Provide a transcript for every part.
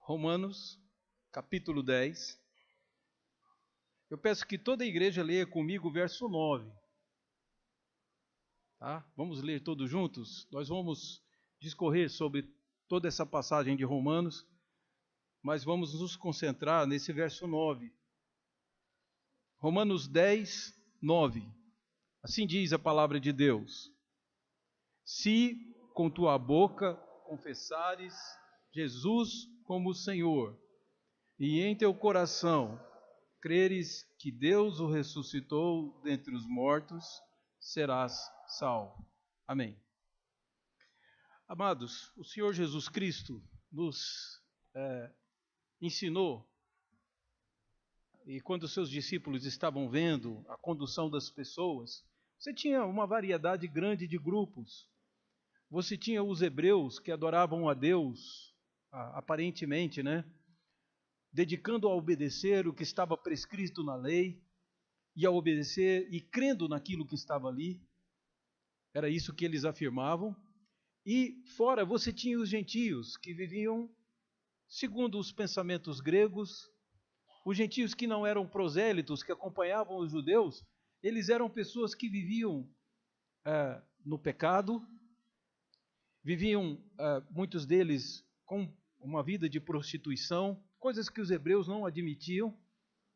Romanos, capítulo 10. Eu peço que toda a igreja leia comigo o verso 9. Tá? Vamos ler todos juntos? Nós vamos discorrer sobre toda essa passagem de Romanos, mas vamos nos concentrar nesse verso 9. Romanos 10, 9. Assim diz a palavra de Deus: Se com tua boca confessares Jesus como Senhor, e em teu coração creres que Deus o ressuscitou dentre os mortos, serás salvo. Amém. Amados, o Senhor Jesus Cristo nos ensinou, e quando os seus discípulos estavam vendo a condução das pessoas, você tinha uma variedade grande de grupos. Você tinha os hebreus que adoravam a Deus, aparentemente, dedicando a obedecer o que estava prescrito na lei, e a obedecer e crendo naquilo que estava ali. Era isso que eles afirmavam. E fora você tinha os gentios, que viviam segundo os pensamentos gregos. Os gentios que não eram prosélitos, que acompanhavam os judeus, eles eram pessoas que viviam no pecado, viviam, muitos deles, com uma vida de prostituição, coisas que os hebreus não admitiam,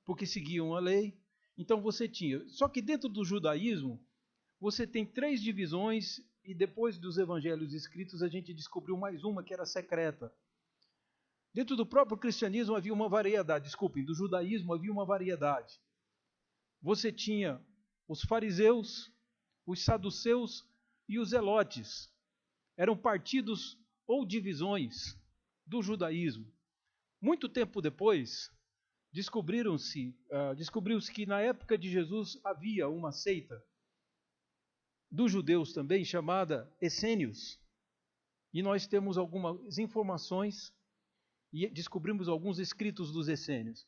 porque seguiam a lei. Então você tinha. Só que dentro do judaísmo, você tem 3 divisões, e depois dos evangelhos escritos, a gente descobriu mais uma que era secreta. Dentro do próprio cristianismo havia uma variedade, do judaísmo havia uma variedade. Você tinha os fariseus, os saduceus e os zelotes. Eram partidos ou divisões do judaísmo. Muito tempo depois, descobriu-se que na época de Jesus havia uma seita dos judeus também, chamada Essênios. E nós temos algumas informações e descobrimos alguns escritos dos Essênios.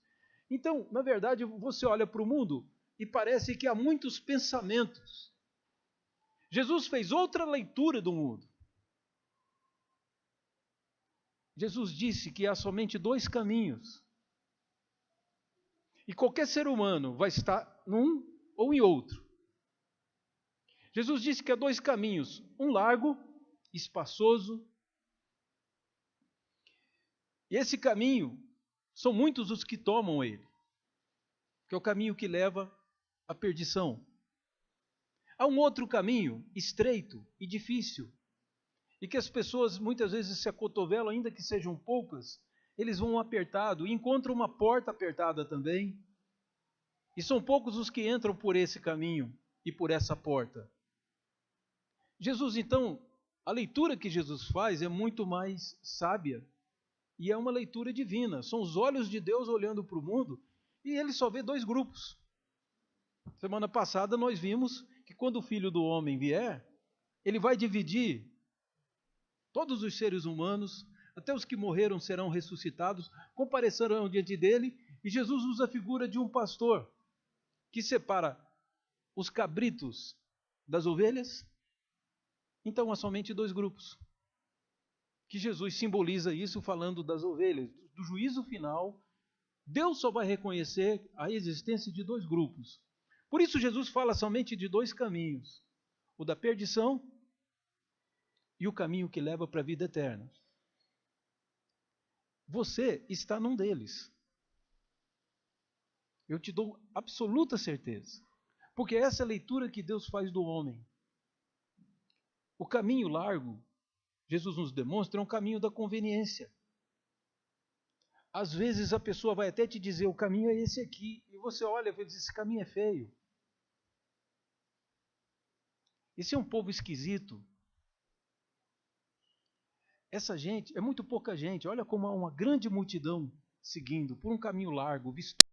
Então, na verdade, você olha para o mundo e parece que há muitos pensamentos. Jesus fez outra leitura do mundo. Jesus disse que há somente 2 caminhos. E qualquer ser humano vai estar num ou em outro. Jesus disse que há 2 caminhos, um largo, espaçoso. E esse caminho, são muitos os que tomam ele, que é o caminho que leva à perdição. Há um outro caminho, estreito e difícil, e que as pessoas muitas vezes se acotovelam, ainda que sejam poucas, eles vão apertado e encontram uma porta apertada também. E são poucos os que entram por esse caminho e por essa porta. Jesus, então, a leitura que Jesus faz é muito mais sábia e é uma leitura divina. São os olhos de Deus olhando para o mundo e ele só vê 2 grupos. Semana passada nós vimos que quando o Filho do Homem vier, ele vai dividir todos os seres humanos, até os que morreram serão ressuscitados, comparecerão diante dele, e Jesus usa a figura de um pastor que separa os cabritos das ovelhas. Então há somente 2 grupos. Que Jesus simboliza isso falando das ovelhas. Do juízo final, Deus só vai reconhecer a existência de 2 grupos. Por isso Jesus fala somente de 2 caminhos: o da perdição e o caminho que leva para a vida eterna. Você está num deles. Eu te dou absoluta certeza. Porque essa é a leitura que Deus faz do homem. O caminho largo, Jesus nos demonstra, é um caminho da conveniência. Às vezes a pessoa vai até te dizer, o caminho é esse aqui, e você olha e diz, esse caminho é feio. Esse é um povo esquisito. Essa gente, é muito pouca gente, olha como há uma grande multidão seguindo por um caminho largo, vistoso.